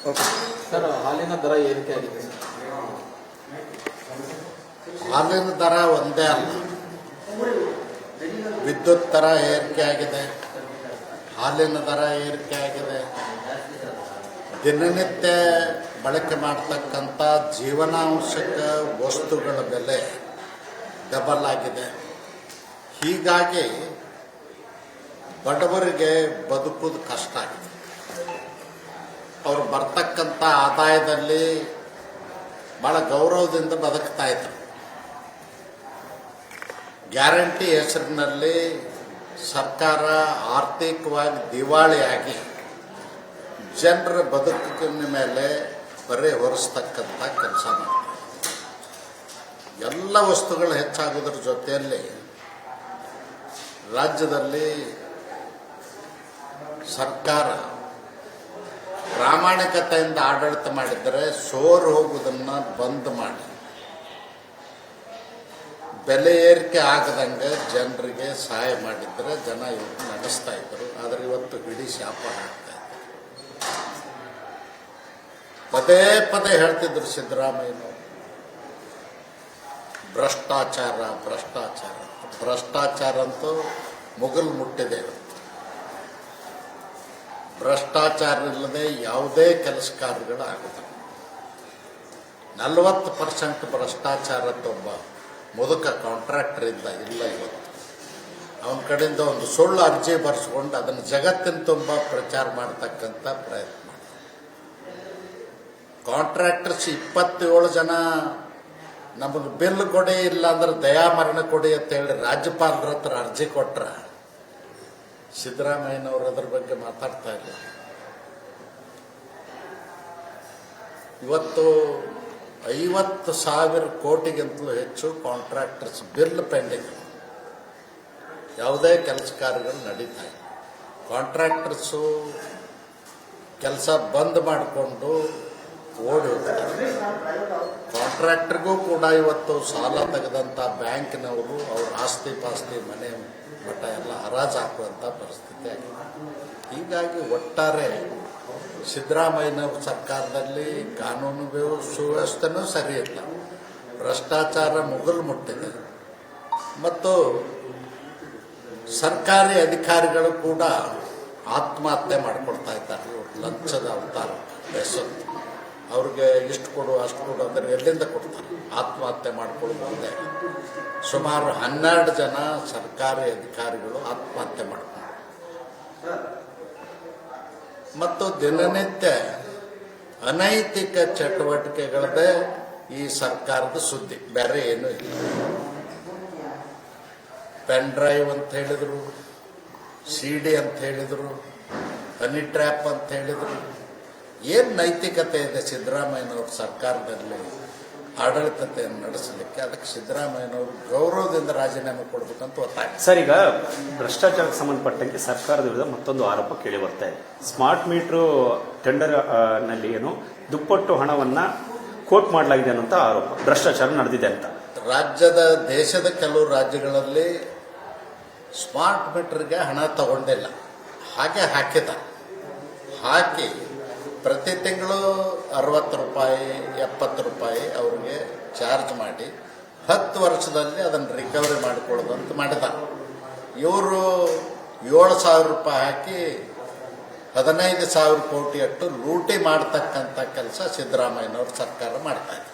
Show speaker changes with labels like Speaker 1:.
Speaker 1: Sir, ಹಾಲಿನ ದರ ಏರಿಕೆ ಆಗಿದೆ.
Speaker 2: ಹಾಲಿನ ದರ ಒಂದೇ ಅಲ್ಲ, ವಿದ್ಯುತ್ ದರ ಏರಿಕೆ ಆಗಿದೆ, ಹಾಲಿನ ದರ ಏರಿಕೆ ಆಗಿದೆ, ದಿನನಿತ್ಯ ಬಳಕೆ ಮಾಡ್ತಕ್ಕಂಥ ಜೀವನಾವಶ್ಯಕ ವಸ್ತುಗಳ ಬೆಲೆ ಡಬಲ್ ಆಗಿದೆ. ಹೀಗಾಗಿ ಬಡವರಿಗೆ ಬದುಕುವುದು ಕಷ್ಟ ಆಗಿದೆ. ಅವರು ಬರ್ತಕ್ಕಂಥ ಆದಾಯದಲ್ಲಿ ಭಾಳ ಗೌರವದಿಂದ ಬದುಕ್ತಾ ಇದ್ರು. ಗ್ಯಾರಂಟಿ ಹೆಸರಿನಲ್ಲಿ ಸರ್ಕಾರ ಆರ್ಥಿಕವಾಗಿ ದಿವಾಳಿಯಾಗಿ ಜನರ ಬದುಕಿನ ಮೇಲೆ ಬರೆ ಹೊರಿಸ್ತಕ್ಕಂಥ ಕೆಲಸ ಮಾಡ್ತಾರೆ. ಎಲ್ಲ ವಸ್ತುಗಳು ಹೆಚ್ಚಾಗೋದ್ರ ಜೊತೆಯಲ್ಲಿ ರಾಜ್ಯದಲ್ಲಿ ಸರ್ಕಾರ ಪ್ರಾಮಾಣಿಕತೆಯಿಂದ ಆಡಳಿತ ಮಾಡಿದರೆ ಸೋರು ಹೋಗುವುದನ್ನು ಬಂದ್ ಮಾಡಿ ಬೆಲೆ ಏರಿಕೆ ಆಗದಂಗೆ ಜನರಿಗೆ ಸಹಾಯ ಮಾಡಿದರೆ ಜನ ಇವತ್ತು ನಡೆಸ್ತಾ ಇದ್ದರು. ಆದರೆ ಇವತ್ತು ಇಡೀ ಶಾಪ ಹಾಕ್ತಾ ಇದ್ದಾರೆ. ಪದೇ ಪದೇ ಹೇಳ್ತಿದ್ರು ಸಿದ್ದರಾಮಯ್ಯನವರು, ಭ್ರಷ್ಟಾಚಾರ ಭ್ರಷ್ಟಾಚಾರ ಭ್ರಷ್ಟಾಚಾರ ಅಂತೂ ಮುಗಿಲು ಮುಟ್ಟಿದೆ. ಭ್ರಷ್ಟಾಚಾರ ಇಲ್ಲದೆ ಯಾವುದೇ ಕೆಲಸ ಕಾರ್ಯಗಳು ಆಗುತ್ತವೆ. 40% ಭ್ರಷ್ಟಾಚಾರದೊಬ್ಬ ಮುದುಕ ಕಾಂಟ್ರಾಕ್ಟರ್ ಇಲ್ಲ ಇವತ್ತು. ಅವನ ಕಡೆಯಿಂದ ಒಂದು ಸುಳ್ಳು ಅರ್ಜಿ ಬರೆಸ್ಕೊಂಡು ಅದನ್ನು ಜಗತ್ತಿನ ತುಂಬ ಪ್ರಚಾರ ಮಾಡ್ತಕ್ಕಂಥ ಪ್ರಯತ್ನ ಮಾಡ್ತಾರೆ. ಕಾಂಟ್ರಾಕ್ಟರ್ಸ್ 27 ಜನ ನಮಗೆ ಬಿಲ್ ಕೊಡಿ, ಇಲ್ಲ ಅಂದ್ರೆ ದಯಾಮರಣ ಕೊಡಿ ಅಂತೇಳಿ ರಾಜ್ಯಪಾಲರ ಹತ್ರ ಅರ್ಜಿ ಕೊಟ್ರ ಸಿದ್ದರಾಮಯ್ಯನವರು ಅದ್ರ ಬಗ್ಗೆ ಮಾತಾಡ್ತಾ ಇಲ್ಲ. ಇವತ್ತು 50,000 ಕೋಟಿಗಿಂತಲೂ ಹೆಚ್ಚು ಕಾಂಟ್ರಾಕ್ಟರ್ಸ್ ಬಿಲ್ ಪೆಂಡಿಂಗ್, ಯಾವುದೇ ಕೆಲಸ ಕಾರ್ಯಗಳು ನಡೀತಾ ಇಲ್ಲ. ಕಾಂಟ್ರಾಕ್ಟರ್ಸು ಕೆಲಸ ಬಂದ್ ಮಾಡಿಕೊಂಡು ಓಡಿ ಹೋಗ್ತಾರೆ. ಕಾಂಟ್ರಾಕ್ಟರ್ಗೂ ಕೂಡ ಇವತ್ತು ಸಾಲ ತೆಗೆದಂಥ ಬ್ಯಾಂಕ್ನವರು ಅವ್ರ ಆಸ್ತಿ ಪಾಸ್ತಿ ಮನೆ ಮಠ ಎಲ್ಲ ಹರಾಜು ಹಾಕುವಂಥ ಪರಿಸ್ಥಿತಿ ಆಗಿದೆ. ಹೀಗಾಗಿ ಒಟ್ಟಾರೆ ಸಿದ್ದರಾಮಯ್ಯನವ್ರ ಸರ್ಕಾರದಲ್ಲಿ ಕಾನೂನು ಸುವ್ಯವಸ್ಥೆನೂ ಸರಿ ಇಲ್ಲ, ಭ್ರಷ್ಟಾಚಾರ ಮುಗಿಲು ಮುಟ್ಟಿದೆ ಮತ್ತು ಸರ್ಕಾರಿ ಅಧಿಕಾರಿಗಳು ಕೂಡ ಆತ್ಮಹತ್ಯೆ ಮಾಡಿಕೊಡ್ತಾ ಇದ್ದಾರೆ. ಲಂಚದ ಅವತಾರ ಬೆಸತ್ತು, ಅವ್ರಿಗೆ ಇಷ್ಟು ಕೊಡು ಅಷ್ಟು ಕೊಡು ಅಂದರೆ ಎಲ್ಲಿಂದ ಕೊಡ್ತಾರೆ? ಆತ್ಮಹತ್ಯೆ ಮಾಡ್ಕೊಳ್ಳೋದು ಒಂದೇ. ಸುಮಾರು 12 ಜನ ಸರ್ಕಾರಿ ಅಧಿಕಾರಿಗಳು ಆತ್ಮಹತ್ಯೆ ಮಾಡಿಕೊಂಡ್ರು. ಮತ್ತು ದಿನನಿತ್ಯ ಅನೈತಿಕ ಚಟುವಟಿಕೆಗಳದೇ ಈ ಸರ್ಕಾರದ ಸುದ್ದಿ, ಬೇರೆ ಏನೂ ಇಲ್ಲ. ಪೆನ್ ಡ್ರೈವ್ ಅಂತ ಹೇಳಿದರು, CD ಅಂತ ಹೇಳಿದರು, ಹನಿ ಟ್ರ್ಯಾಪ್ ಅಂತ ಹೇಳಿದರು. ಏನು ನೈತಿಕತೆ ಇದೆ ಸಿದ್ದರಾಮಯ್ಯನವ್ರ ಸರ್ಕಾರದಲ್ಲಿ ಆಡಳಿತತೆಯನ್ನು ನಡೆಸಲಿಕ್ಕೆ? ಅದಕ್ಕೆ ಸಿದ್ದರಾಮಯ್ಯನವರು ಗೌರವದಿಂದ ರಾಜೀನಾಮೆ ಕೊಡಬೇಕಂತ ಒತ್ತಾಯ.
Speaker 3: ಸರ್, ಈಗ ಭ್ರಷ್ಟಾಚಾರಕ್ಕೆ ಸಂಬಂಧಪಟ್ಟಂತೆ ಸರ್ಕಾರದ ವಿರುದ್ಧ ಮತ್ತೊಂದು ಆರೋಪ ಕೇಳಿ ಬರ್ತಾ ಇದೆ. ಸ್ಮಾರ್ಟ್ ಮೀಟರ್ ಟೆಂಡರ್ ನಲ್ಲಿ ಏನು ದುಪ್ಪಟ್ಟು ಹಣವನ್ನ ಕೋಟ್ ಮಾಡಲಾಗಿದೆ ಅನ್ನೋಂಥ ಆರೋಪ, ಭ್ರಷ್ಟಾಚಾರ ನಡೆದಿದೆ ಅಂತ.
Speaker 2: ದೇಶದ ಕೆಲವು ರಾಜ್ಯಗಳಲ್ಲಿ ಸ್ಮಾರ್ಟ್ ಮೀಟರ್ಗೆ ಹಣ ತಗೊಂಡಿಲ್ಲ, ಹಾಗೆ ಹಾಕಿ ಪ್ರತಿ ತಿಂಗಳು 60 ರೂಪಾಯಿ 70 ರೂಪಾಯಿ ಅವ್ರಿಗೆ ಚಾರ್ಜ್ ಮಾಡಿ 10 ವರ್ಷದಲ್ಲಿ ಅದನ್ನು ರಿಕವರಿ ಮಾಡಿಕೊಳ್ಳೋದಂತ ಮಾಡಿದ್ದಾರೆ. ಇವರು 7,000 ರೂಪಾಯಿ ಹಾಕಿ 15,000 ಕೋಟಿ ಅಟ್ಟು ಲೂಟಿ ಮಾಡ್ತಕ್ಕಂಥ ಕೆಲಸ ಸಿದ್ದರಾಮಯ್ಯನವ್ರ ಸರ್ಕಾರ ಮಾಡ್ತಾ ಇದೆ.